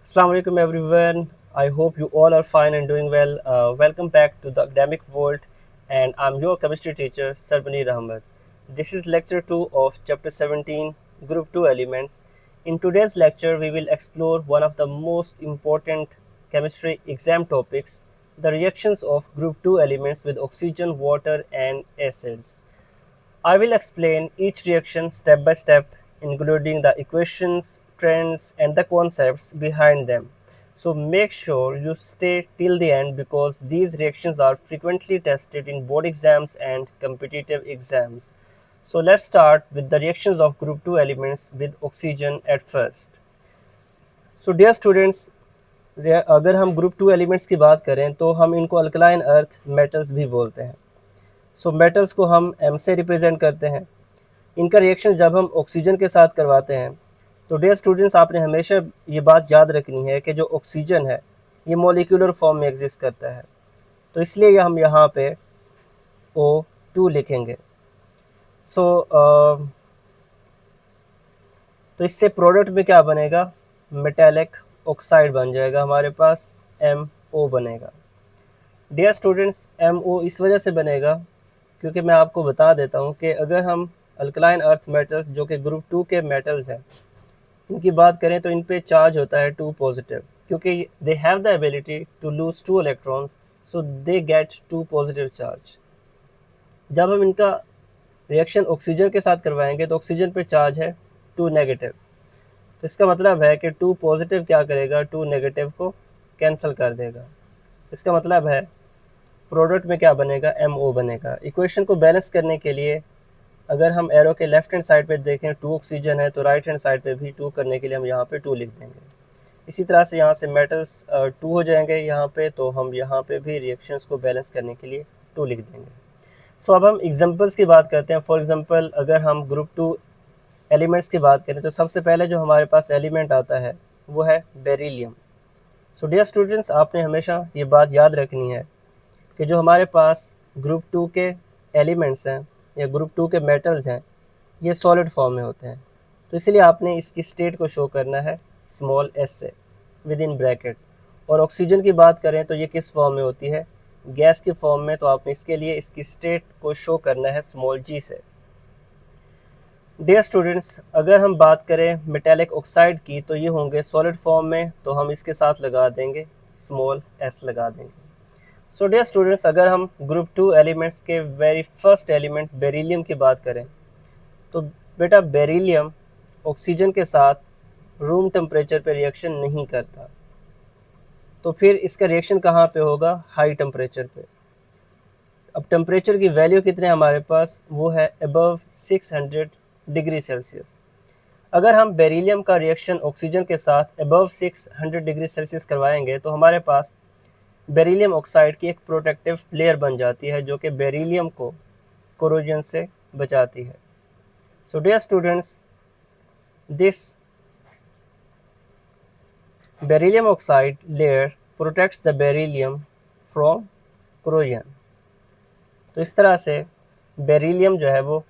Assalamu alaikum everyone. I hope you all are fine and doing well. Welcome back to the academic world, and I'm your chemistry teacher Sarbani Ahmed. This is lecture 2 of chapter 17, group 2 elements. In today's lecture, we will explore one of the most important chemistry exam topics, the reactions of group 2 elements with oxygen, water and acids. I will explain each reaction step by step, including the equations, trends, and the concepts behind them. So make sure you stay till the end because these reactions are frequently tested in board exams and competitive exams. So let's start with the reactions of group 2 elements with oxygen at first. So dear students, अगर हम group 2 elements की बात करें तो हम इनको alkaline earth metals भी बोलते हैं. सो मेटल्स को हम एम से रिप्रेजेंट करते हैं. इनका रिएक्शन जब हम ऑक्सीजन के साथ करवाते हैं तो डियर स्टूडेंट्स आपने हमेशा ये बात याद रखनी है कि जो ऑक्सीजन है ये मॉलिक्यूलर फॉर्म में एग्जिस्ट करता है, तो इसलिए हम यहाँ पे O2 लिखेंगे. सो तो इससे प्रोडक्ट में क्या बनेगा, मेटेलिक ऑक्साइड बन जाएगा, हमारे पास MO बनेगा. डियर स्टूडेंट्स MO इस वजह से बनेगा क्योंकि मैं आपको बता देता हूँ कि अगर हम अल्कलाइन अर्थ मेटल्स जो कि ग्रुप 2 के मेटल्स हैं इनकी बात करें तो इन पे चार्ज होता है 2 पॉजिटिव, क्योंकि they have the ability to lose 2 electrons, so they get 2 positive charge. जब हम इनका रिएक्शन ऑक्सीजन के साथ करवाएंगे तो ऑक्सीजन पे चार्ज है 2 नेगेटिव, तो इसका मतलब है कि 2 पॉजिटिव क्या करेगा, 2 नेगेटिव को कैंसिल कर देगा. इसका मतलब है प्रोडक्ट में क्या बनेगा, MO बनेगा. इक्वेशन को बैलेंस करने के लिए अगर हम एरो के लेफ्ट हैंड साइड पे देखें 2 ऑक्सीजन है तो राइट हैंड साइड पे भी 2 करने के लिए हम यहाँ पे 2 लिख देंगे. इसी तरह से यहाँ से मेटल्स 2 हो जाएंगे यहाँ पे, तो हम यहाँ पे भी रिएक्शंस को बैलेंस करने के लिए 2 लिख देंगे. सो अब हम एग्जांपल्स की बात करते हैं. फॉर एग्जांपल अगर हम ग्रुप 2 एलिमेंट्स की बात करें तो सबसे पहले जो हमारे पास एलिमेंट आता है वो है बेरिलियम. सो डियर स्टूडेंट्स आपने हमेशा ये बात याद रखनी है कि जो हमारे पास ग्रुप 2 के एलिमेंट्स हैं या ग्रुप 2 के मेटल्स हैं ये सॉलिड फॉर्म में होते हैं, तो इसलिए आपने इसकी स्टेट को शो करना है स्मॉल s से विद इन ब्रैकेट. और ऑक्सीजन की बात करें तो ये किस फॉर्म में होती है, गैस की फॉर्म में, तो आपने इसके लिए इसकी स्टेट को शो करना है स्मॉल g से. डियर स्टूडेंट्स अगर हम बात करें मेटेलिक ऑक्साइड की तो ये होंगे सॉलिड फॉर्म में, तो हम इसके साथ लगा देंगे स्मॉल s लगा देंगे. सो डियर स्टूडेंट्स अगर हम ग्रुप 2 एलिमेंट्स के वेरी फर्स्ट एलिमेंट बेरिलियम की बात करें तो बेटा बेरिलियम ऑक्सीजन के साथ रूम टेम्परेचर पे रिएक्शन नहीं करता, तो फिर इसका रिएक्शन कहाँ पे होगा, हाई टेम्परेचर पे. अब टेम्परेचर की वैल्यू कितने हमारे पास, वो है अबव 600 डिग्री सेल्सियस. अगर हम बेरिलियम का रिएक्शन ऑक्सीजन के साथ अबव 600 डिग्री सेल्सियस करवाएंगे तो हमारे पास बेरिलियम ऑक्साइड की एक प्रोटेक्टिव लेयर बन जाती है जो कि बेरिलियम को कोरोजन से बचाती है. So dear students this beryllium oxide layer protects the beryllium from corrosion. तो इस तरह से बेरिलियम जो है वो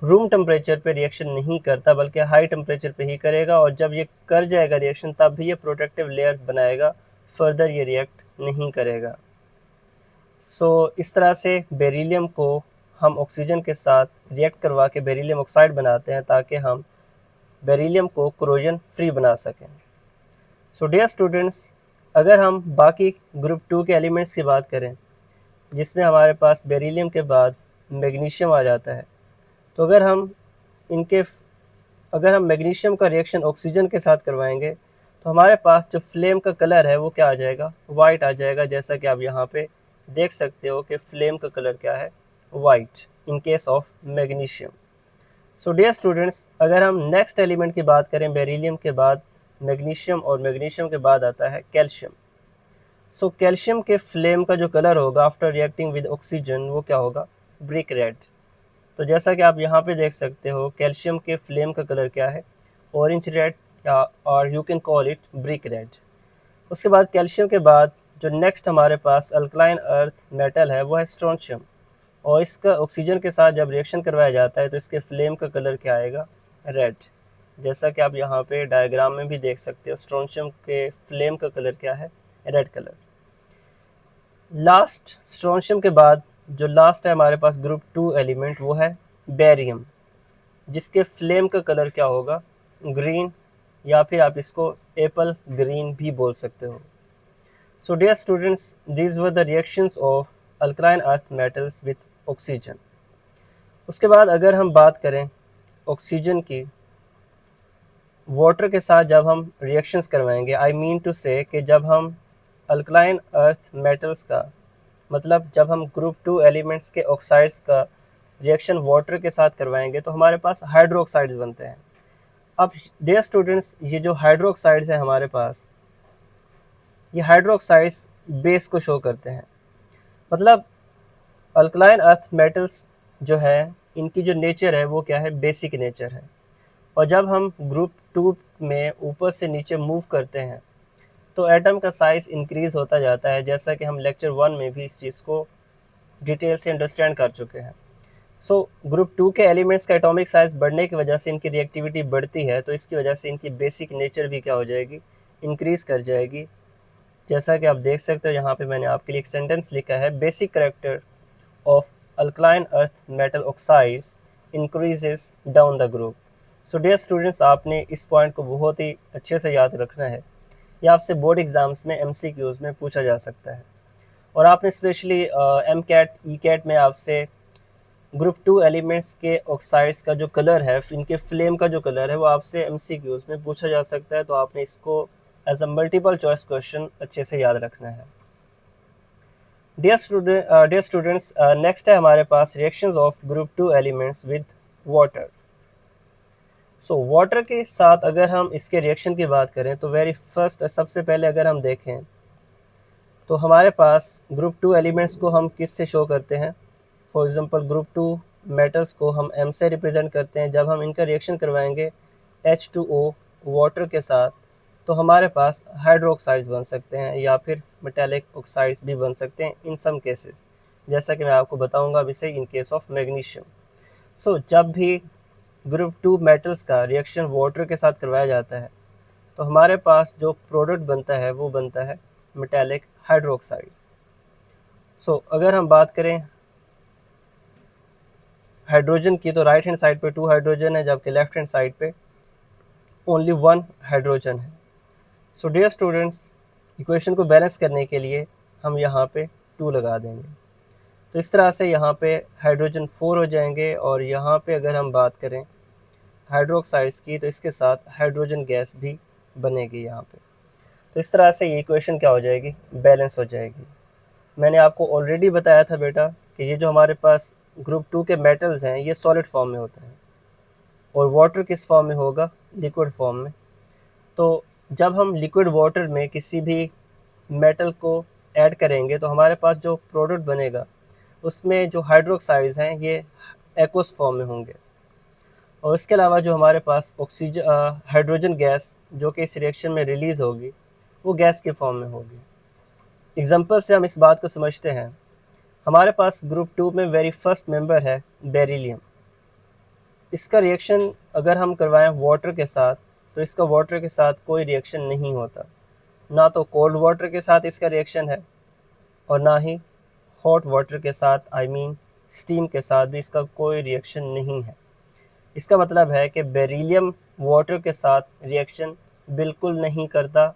रूम टेम्परेचर पे रिएक्शन नहीं करता बल्कि हाई टेम्परेचर पे ही करेगा, और जब ये कर जाएगा रिएक्शन तब भी ये प्रोटेक्टिव लेयर बनाएगा, फर्दर ये रिएक्ट नहीं करेगा. सो इस तरह से बेरिलियम को हम ऑक्सीजन के साथ रिएक्ट करवा के बेरिलियम ऑक्साइड बनाते हैं ताकि हम बेरिलियम को कोरोजन फ्री बना सकें. सो डियर स्टूडेंट्स अगर हम बाकी ग्रुप 2 के एलिमेंट्स की बात करें जिसमें हमारे पास बेरिलियम के बाद मैग्नीशियम आ जाता है, तो अगर हम मैग्नीशियम का रिएक्शन ऑक्सीजन के साथ करवाएंगे तो हमारे पास जो फ्लेम का कलर है वो क्या आ जाएगा, वाइट आ जाएगा. जैसा कि आप यहाँ पे देख सकते हो कि फ्लेम का कलर क्या है, white, in case of magnesium. So dear students अगर हम नेक्स्ट एलिमेंट की बात करें बेरिलियम के बाद मैग्नीशियम, और मैग्नीशियम के बाद आता है कैल्शियम. सो कैल्शियम के फ्लेम का जो कलर होगा आफ्टर रिएक्टिंग विद ऑक्सीजन वो क्या होगा, ब्रिक रेड. तो जैसा कि आप यहाँ पे देख सकते हो कैल्शियम के फ्लेम का कलर क्या है, ऑरेंज रेड, और you can call it brick red. उसके बाद कैल्शियम के बाद जो नेक्स्ट हमारे पास अल्कलाइन अर्थ मेटल है वो है स्ट्रोंशियम, और इसका ऑक्सीजन के साथ जब रिएक्शन करवाया जाता है तो इसके फ्लेम का कलर क्या आएगा, रेड. जैसा कि आप यहाँ पे डायग्राम में भी देख सकते हो, स्ट्रोंशियम के फ्लेम का कलर क्या है, रेड कलर। लास्ट स्ट्रोंशियम के बाद जो लास्ट है हमारे पास ग्रुप 2 एलिमेंट, वो है बेरियम, जिसके फ्लेम का कलर क्या होगा, ग्रीन, या फिर आप इसको एप्पल ग्रीन भी बोल सकते हो। So dear students, these were the reactions of alkaline earth metals with oxygen. उसके बाद अगर हम बात करें ऑक्सीजन की, वाटर के साथ जब हम रिएक्शंस करवाएंगे, आई मीन टू से कि जब हम अल्कलाइन अर्थ मेटल्स का, मतलब जब हम ग्रुप 2 एलिमेंट्स के ऑक्साइड्स का रिएक्शन वाटर के साथ करवाएंगे तो हमारे पास हाइड्रोक्साइड्स बनते हैं। अब डियर स्टूडेंट्स, ये जो हाइड्रोक्साइड्स हैं हमारे पास, ये हाइड्रोक्साइड्स बेस को शो करते हैं। मतलब अल्कलाइन अर्थ मेटल्स जो है, इनकी जो नेचर है वो क्या है, बेसिक नेचर है। और जब हम ग्रुप 2 में ऊपर से नीचे मूव करते हैं तो एटम का साइज़ इंक्रीज़ होता जाता है, जैसा कि हम लेक्चर 1 में भी इस चीज़ को डिटेल से अंडरस्टैंड कर चुके हैं। सो ग्रुप 2 के एलिमेंट्स का एटॉमिक साइज़ बढ़ने की वजह से इनकी रिएक्टिविटी बढ़ती है, तो इसकी वजह से इनकी बेसिक नेचर भी क्या हो जाएगी, इंक्रीज़ कर जाएगी। जैसा कि आप देख सकते हो, यहाँ पे मैंने आपके लिए एक सेंटेंस लिखा है, basic character of alkaline earth metal oxides increases down the group. So dear students, आपने इस पॉइंट को बहुत ही अच्छे से याद रखना है। ये आपसे बोर्ड एग्ज़ाम्स में MCQs में पूछा जा सकता है। और आपने स्पेशली MCAT ECAT में आपसे ग्रुप 2 एलिमेंट्स के ऑक्साइड्स का जो कलर है, इनके फ्लेम का जो कलर है, वो आपसे MCQs में पूछा जा सकता है। तो आपने इसको as a multiple choice question अच्छे से याद रखना है। डियर स्टूडेंट्स, नेक्स्ट है हमारे पास reactions of group 2 elements with water. So water के साथ अगर हम इसके रिएक्शन की बात करें तो वेरी फर्स्ट, सबसे पहले अगर हम देखें तो हमारे पास ग्रुप 2 एलिमेंट्स को हम किस से शो करते हैं। फॉर एग्जांपल ग्रुप 2 मेटल्स को हम M से रिप्रेजेंट करते हैं। जब हम इनका रिएक्शन करवाएंगे H2O वाटर के साथ तो हमारे पास हाइड्रोक्साइड्स बन सकते हैं या फिर मेटालिक ऑक्साइड्स भी बन सकते हैं इन सम केसेस, जैसा कि मैं आपको बताऊंगा अभी से इन केस ऑफ मैग्नीशियम। सो जब भी ग्रुप 2 मेटल्स का रिएक्शन वाटर के साथ करवाया जाता है तो हमारे पास जो प्रोडक्ट बनता है वो बनता है मेटालिक हाइड्रोक्साइड्स। सो अगर हम बात करें हाइड्रोजन की, तो राइट हैंड साइड पे 2 हाइड्रोजन है, जबकि लेफ्ट हैंड साइड पे ओनली 1 हाइड्रोजन है। सो डियर स्टूडेंट्स, इक्वेशन को बैलेंस करने के लिए हम यहाँ पे 2 लगा देंगे, तो इस तरह से यहाँ पे हाइड्रोजन 4 हो जाएंगे। और यहाँ पे अगर हम बात करें हाइड्रोक्साइड्स की, तो इसके साथ हाइड्रोजन गैस भी बनेगी यहाँ पे। तो इस तरह से ये इक्वेशन क्या हो जाएगी, बैलेंस हो जाएगी। मैंने आपको ऑलरेडी बताया था बेटा कि ये जो हमारे पास ग्रुप 2 के मेटल्स हैं ये सॉलिड फॉर्म में होते हैं और वाटर किस फॉर्म में होगा, लिक्विड फॉर्म में। तो जब हम लिक्विड वाटर में किसी भी मेटल को ऐड करेंगे तो हमारे पास जो प्रोडक्ट बनेगा उसमें जो हाइड्रोक्साइड्स हैं ये एक्वस फॉर्म में होंगे। और इसके अलावा जो हमारे पास ऑक्सीजन हाइड्रोजन गैस जो कि इस रिएक्शन में रिलीज़ होगी वो गैस के फॉर्म में होगी। एग्जांपल से हम इस बात को समझते हैं। हमारे पास ग्रुप 2 में वेरी फर्स्ट मेंबर है बेरिलियम। इसका रिएक्शन अगर हम करवाएं वाटर के साथ तो इसका वाटर के साथ कोई रिएक्शन नहीं होता, ना तो कोल्ड वाटर के साथ इसका रिएक्शन है और ना ही हॉट वाटर के साथ, आई मीन स्टीम के साथ भी इसका कोई रिएक्शन नहीं है। इसका मतलब है कि बेरिलियम वाटर के साथ रिएक्शन बिल्कुल नहीं करता।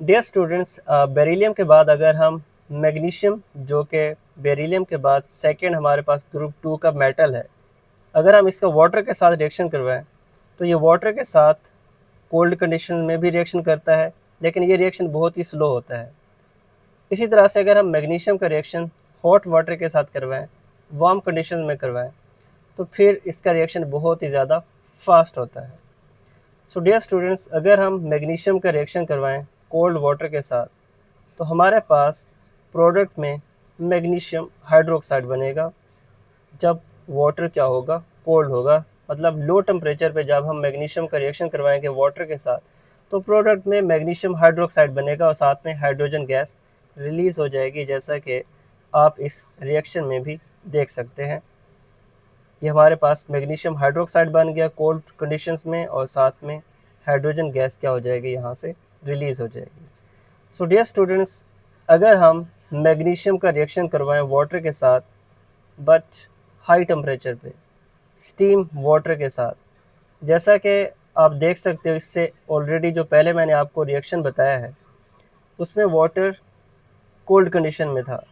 डियर स्टूडेंट्स, बेरिलियम के बाद अगर हम मैग्नीशियम, जो कि बेरिलियम के बाद सेकंड हमारे पास ग्रुप 2 का मेटल है, अगर हम इसका वाटर के साथ रिएक्शन करवाएं तो ये वाटर के साथ कोल्ड कंडीशन में भी रिएक्शन करता है, लेकिन ये रिएक्शन बहुत ही स्लो होता है। इसी तरह से अगर हम मैग्नीशियम का रिएक्शन हॉट वाटर के साथ करवाएं, वार्म कंडीशन में करवाएं, तो फिर इसका रिएक्शन बहुत ही ज़्यादा फास्ट होता है। सो डियर स्टूडेंट्स, अगर हम मैग्नीशियम का रिएक्शन करवाएं कोल्ड वाटर के साथ तो हमारे पास प्रोडक्ट में मैग्नीशियम हाइड्रोक्साइड बनेगा। जब वाटर क्या होगा, कोल्ड होगा, मतलब लो टेम्परेचर पे जब हम मैग्नीशियम का रिएक्शन करवाएंगे वाटर के साथ तो प्रोडक्ट में मैग्नीशियम हाइड्रोक्साइड बनेगा और साथ में हाइड्रोजन गैस रिलीज़ हो जाएगी, जैसा कि आप इस रिएक्शन में भी देख सकते हैं। ये हमारे पास मैग्नीशियम हाइड्रोक्साइड बन गया कोल्ड कंडीशंस में, और साथ में हाइड्रोजन गैस क्या हो जाएगी, यहाँ से रिलीज़ हो जाएगी। सो डियर स्टूडेंट्स, अगर हम मैग्नीशियम का रिएक्शन करवाएं वाटर के साथ, बट हाई टेम्परेचर पे, स्टीम वाटर के साथ, जैसा कि आप देख सकते हो इससे ऑलरेडी जो पहले मैंने आपको रिएक्शन बताया है उसमें वाटर कोल्ड कंडीशन में था,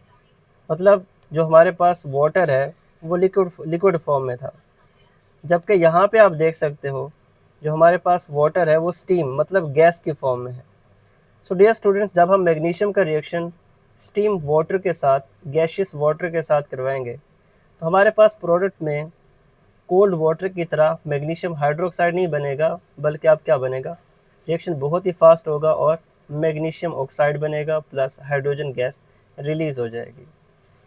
मतलब जो हमारे पास वाटर है वो लिक्विड फॉर्म में था, जबकि यहाँ पे आप देख सकते हो जो हमारे पास वाटर है वो स्टीम मतलब गैस की फॉर्म में है। सो डियर स्टूडेंट्स, जब हम मैग्नीशियम का रिएक्शन स्टीम वाटर के साथ, गैशियस वाटर के साथ करवाएंगे तो हमारे पास प्रोडक्ट में कोल्ड वाटर की तरह मैग्नीशियम हाइड्रोक्साइड नहीं बनेगा, बल्कि अब क्या बनेगा, रिएक्शन बहुत ही फास्ट होगा और मैग्नीशियम ऑक्साइड बनेगा प्लस हाइड्रोजन गैस रिलीज़ हो जाएगी।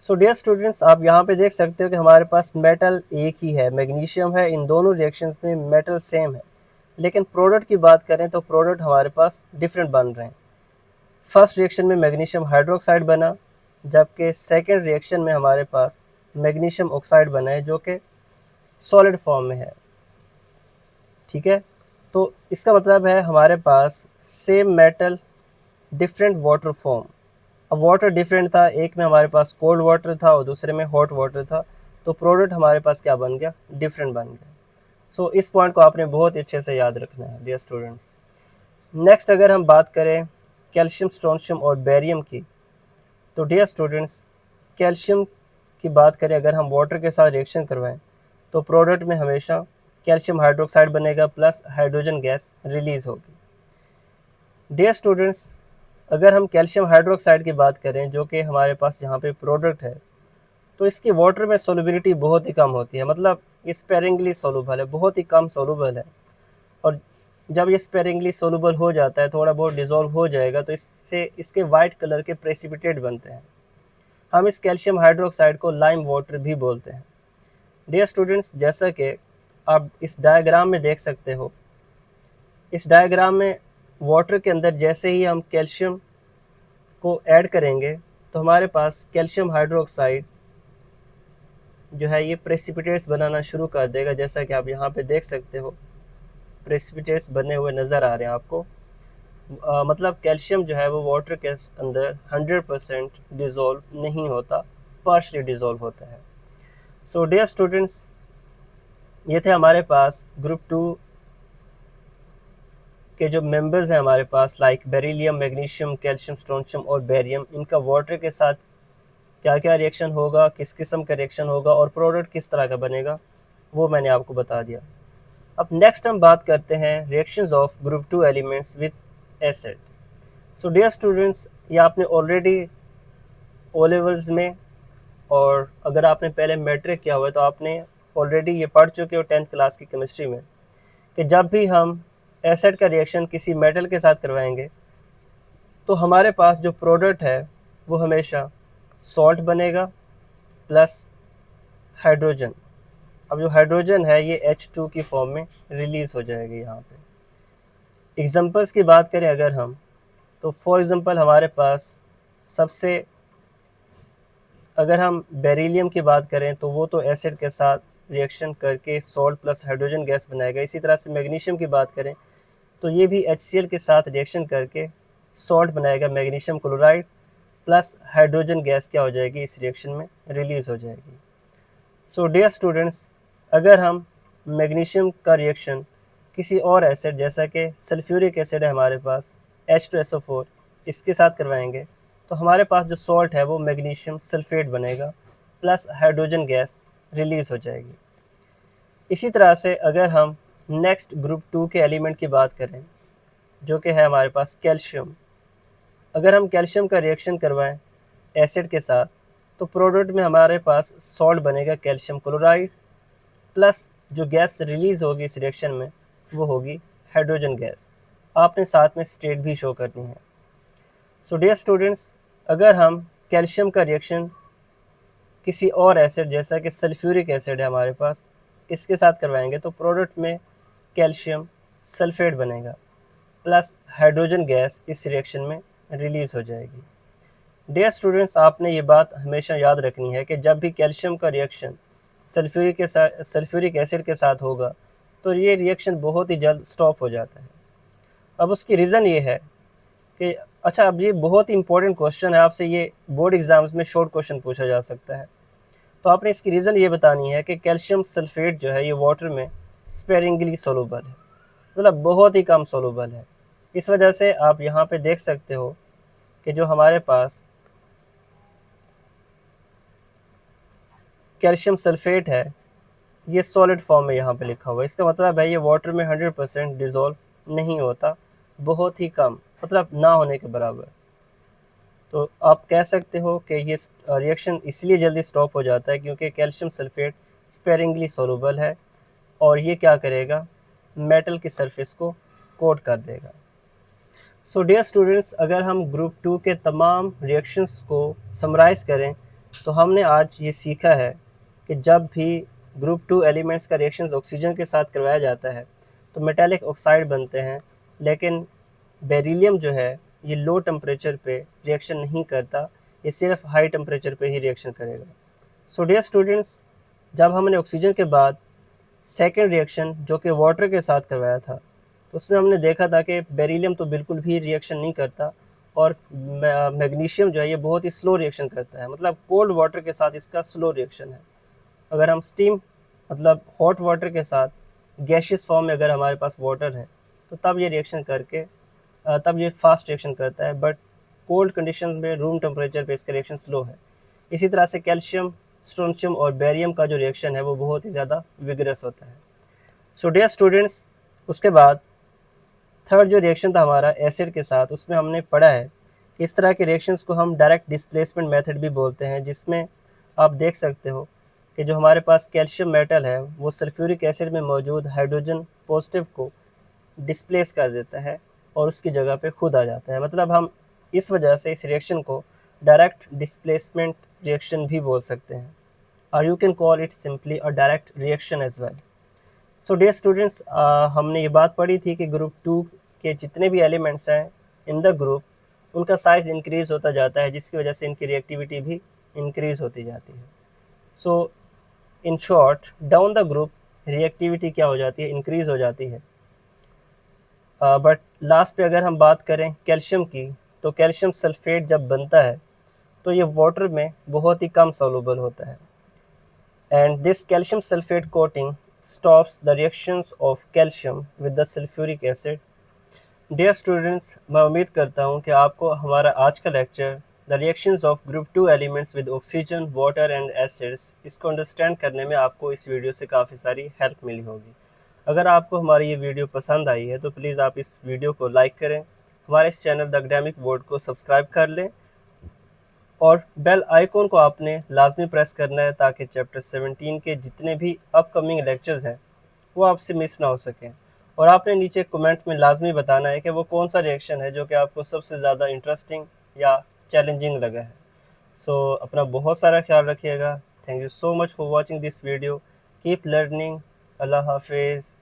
सो डियर स्टूडेंट्स, आप यहाँ पे देख सकते हो कि हमारे पास मेटल एक ही है, मैग्नीशियम है, इन दोनों रिएक्शंस में मेटल सेम है, लेकिन प्रोडक्ट की बात करें तो प्रोडक्ट हमारे पास डिफरेंट बन रहे हैं। फर्स्ट रिएक्शन में मैग्नीशियम हाइड्रोक्साइड बना, जबकि सेकेंड रिएक्शन में हमारे पास मैग्नीशियम ऑक्साइड बना है जो कि सॉलिड फॉर्म में है। ठीक है, तो इसका मतलब है हमारे पास same metal different water form. अब वाटर डिफरेंट था, एक में हमारे पास कोल्ड वाटर था और दूसरे में हॉट वाटर था, तो प्रोडक्ट हमारे पास क्या बन गया, डिफरेंट बन गया। सो इस पॉइंट को आपने बहुत अच्छे से याद रखना है डियर स्टूडेंट्स। नेक्स्ट अगर हम बात करें कैल्शियम, स्ट्रोंशियम और बेरियम की, तो डियर स्टूडेंट्स कैल्शियम की बात करें अगर हम वाटर के साथ रिएक्शन करवाएं तो प्रोडक्ट में हमेशा कैल्शियम हाइड्रोक्साइड बनेगा प्लस हाइड्रोजन गैस रिलीज़ होगी। डियर स्टूडेंट्स, अगर हम कैल्शियम हाइड्रोक्साइड की बात करें जो कि हमारे पास यहाँ पे प्रोडक्ट है, तो इसकी वाटर में सोलबिलिटी बहुत ही कम होती है, मतलब स्पेरिंगली सोलूबल है, बहुत ही कम सोलूबल है, और जब ये स्पेरिंगली सोलूबल हो जाता है, थोड़ा बहुत डिज़ोल्व हो जाएगा, तो इससे इसके वाइट कलर के प्रेसिपिटेट बनते हैं। हम इस कैल्शियम हाइड्रोक्साइड को लाइम वाटर भी बोलते हैं। डियर स्टूडेंट्स, जैसा कि आप इस डायग्राम में देख सकते हो, इस डायग्राम में वाटर के अंदर जैसे ही हम कैल्शियम को ऐड करेंगे तो हमारे पास कैल्शियम हाइड्रोक्साइड जो है ये प्रेसिपिटेट्स बनाना शुरू कर देगा, जैसा कि आप यहाँ पे देख सकते हो प्रेसिपिटेट्स बने हुए नज़र आ रहे हैं आपको। मतलब कैल्शियम जो है वो वाटर के अंदर 100% डिज़ोल्व नहीं होता, पार्शली डिज़ोल्व होता है। सो डियर स्टूडेंट्स, ये थे हमारे पास ग्रुप 2 के जो मेंबर्स हैं हमारे पास, like beryllium, magnesium, calcium, strontium और बेरियम, इनका वाटर के साथ क्या क्या रिएक्शन होगा, किस किस्म का रिएक्शन होगा और प्रोडक्ट किस तरह का बनेगा, वो मैंने आपको बता दिया। अब नेक्स्ट हम बात करते हैं reactions of group 2 elements with acid. So dear students, ये आपने ऑलरेडी ओ लेवल्स में, और अगर आपने पहले मैट्रिक किया हुआ है तो आपने ऑलरेडी ये पढ़ चुके हो 10th क्लास की केमिस्ट्री में, कि जब भी हम एसिड का रिएक्शन किसी मेटल के साथ करवाएंगे तो हमारे पास जो प्रोडक्ट है वो हमेशा सॉल्ट बनेगा प्लस हाइड्रोजन। अब जो हाइड्रोजन है ये H2 की फॉर्म में रिलीज़ हो जाएगी। यहाँ पे एग्जांपल्स की बात करें अगर हम, तो फॉर एग्जांपल हमारे पास सबसे, अगर हम बेरिलियम की बात करें तो वो तो एसिड के साथ रिएक्शन करके सॉल्ट प्लस हाइड्रोजन गैस बनाएगा। इसी तरह से मैग्नीशियम की बात करें तो ये भी HCl के साथ रिएक्शन करके सॉल्ट बनाएगा, magnesium chloride plus hydrogen gas क्या हो जाएगी, इस रिएक्शन में रिलीज़ हो जाएगी। सो डियर स्टूडेंट्स, अगर हम मैग्नीशियम का रिएक्शन किसी और एसिड, जैसा कि सल्फ्यूरिक एसिड है हमारे पास H2SO4, इसके साथ करवाएंगे तो हमारे पास जो सॉल्ट है वो मैग्नीशियम सल्फेट बनेगा प्लस हाइड्रोजन गैस रिलीज़ हो जाएगी। इसी तरह से अगर हम नेक्स्ट ग्रुप 2 के एलिमेंट की बात करें जो कि है हमारे पास कैल्शियम, अगर हम कैल्शियम का रिएक्शन करवाएं एसिड के साथ तो प्रोडक्ट में हमारे पास सॉल्ट बनेगा कैल्शियम क्लोराइड प्लस जो गैस रिलीज़ होगी इस रिएक्शन में वो होगी हाइड्रोजन गैस। आपने साथ में स्टेट भी शो करनी है। सो डियर स्टूडेंट्स, अगर हम कैल्शियम का रिएक्शन किसी और एसिड, जैसा कि सल्फ्यूरिक एसिड है हमारे पास, इसके साथ करवाएंगे तो प्रोडक्ट में कैल्शियम सल्फेट बनेगा प्लस हाइड्रोजन गैस इस रिएक्शन में रिलीज़ हो जाएगी। डियर स्टूडेंट्स, आपने ये बात हमेशा याद रखनी है कि जब भी कैल्शियम का रिएक्शन सल्फ्यूरिक एसिड के साथ होगा तो ये रिएक्शन बहुत ही जल्द स्टॉप हो जाता है। अब उसकी रीज़न ये है कि अच्छा, अब ये बहुत ही इंपॉर्टेंट क्वेश्चन है, आपसे ये बोर्ड एग्जाम्स में शॉर्ट क्वेश्चन पूछा जा सकता है। तो आपने इसकी रीज़न ये बतानी है कि कैल्शियम सल्फेट जो है ये वाटर में स्पेरिंगली सोलूबल है, मतलब बहुत ही कम सोलूबल है। इस वजह से आप यहाँ पे देख सकते हो कि जो हमारे पास कैल्शियम सल्फेट है ये सॉलिड फॉर्म में यहाँ पे लिखा हुआ है। इसका मतलब है ये वाटर में 100% डिज़ोल्व नहीं होता, बहुत ही कम, मतलब ना होने के बराबर। तो आप कह सकते हो कि ये रिएक्शन इसलिए जल्दी स्टॉप हो जाता है क्योंकि कैल्शियम सल्फेट स्पेरिंगली सोलूबल है और ये क्या करेगा, मेटल की सरफेस को कोट कर देगा। सो डियर स्टूडेंट्स, अगर हम ग्रुप 2 के तमाम रिएक्शंस को समराइज़ करें तो हमने आज ये सीखा है कि जब भी ग्रुप 2 एलिमेंट्स का रिएक्शंस ऑक्सीजन के साथ करवाया जाता है तो मेटालिक ऑक्साइड बनते हैं, लेकिन बेरिलियम जो है ये लो टेम्परेचर पे रिएक्शन नहीं करता, ये सिर्फ हाई टेम्परेचर पे ही रिएक्शन करेगा। सो डियर स्टूडेंट्स, जब हमने ऑक्सीजन के बाद सेकेंड रिएक्शन जो कि वाटर के साथ करवाया था तो उसमें हमने देखा था कि बेरिलियम तो बिल्कुल भी रिएक्शन नहीं करता और मैग्नीशियम जो है ये बहुत ही स्लो रिएक्शन करता है, मतलब कोल्ड वाटर के साथ इसका स्लो रिएक्शन है। अगर हम स्टीम मतलब हॉट वाटर के साथ गैशियस फॉर्म में अगर हमारे पास वाटर है तो तब ये रिएक्शन करके तब ये फास्ट रिएक्शन करता है, बट कोल्ड कंडीशन में रूम टेम्परेचर पे इसका रिएक्शन स्लो है। इसी तरह से कैल्शियम, स्ट्रोंशियम और बेरियम का जो रिएक्शन है वो बहुत ही ज़्यादा विगरस होता है। सो डियर स्टूडेंट्स, उसके बाद थर्ड जो रिएक्शन था हमारा एसिड के साथ, उसमें हमने पढ़ा है कि इस तरह के रिएक्शंस को हम डायरेक्ट डिस्प्लेसमेंट मेथड भी बोलते हैं, जिसमें आप देख सकते हो कि जो हमारे पास कैल्शियम मेटल है वो सल्फ्यूरिक एसिड में मौजूद हाइड्रोजन पॉजिटिव को डिस्प्लेस कर देता है और उसकी जगह पे खुद आ जाता है। मतलब हम इस वजह से इस रिएक्शन को डायरेक्ट डिस्प्लेसमेंट रिएक्शन भी बोल सकते हैं, और you can call it simply a direct reaction as well. So dear students, हमने ये बात पढ़ी थी कि ग्रुप 2 के जितने भी एलिमेंट्स हैं इन द ग्रुप उनका साइज़ इंक्रीज़ होता जाता है, जिसकी वजह से इनकी रिएक्टिविटी भी इंक्रीज़ होती जाती है। So in short, down the group reactivity क्या हो जाती है, इंक्रीज़ हो जाती है। बट लास्ट पे अगर हम बात करें कैल्शियम की, तो कैल्शियम सल्फेट जब बनता है तो ये वाटर में बहुत ही कम सॉल्युबल होता है, and this calcium sulphate coating stops the reactions of calcium with the sulphuric acid. Dear students, मैं उम्मीद करता हूँ कि आपको हमारा आज का lecture the reactions of group 2 elements with oxygen, water and acids, इसको अंडरस्टैंड करने में आपको इस वीडियो से काफ़ी सारी हेल्प मिली होगी। अगर आपको हमारी ये वीडियो पसंद आई है तो प्लीज़ आप इस वीडियो को लाइक करें, हमारे इस चैनल द एकेडमिक वर्ल्ड को सब्सक्राइब कर लें और बेल आइकॉन को आपने लाजमी प्रेस करना है ताकि चैप्टर 17 के जितने भी अपकमिंग लेक्चर्स हैं वो आपसे मिस ना हो सकें। और आपने नीचे कमेंट में लाजमी बताना है कि वो कौन सा रिएक्शन है जो कि आपको सबसे ज़्यादा इंटरेस्टिंग या चैलेंजिंग लगा है। सो अपना बहुत सारा ख्याल रखिएगा। Thank you so much for watching this video. Keep learning. अल्लाह हाफिज़।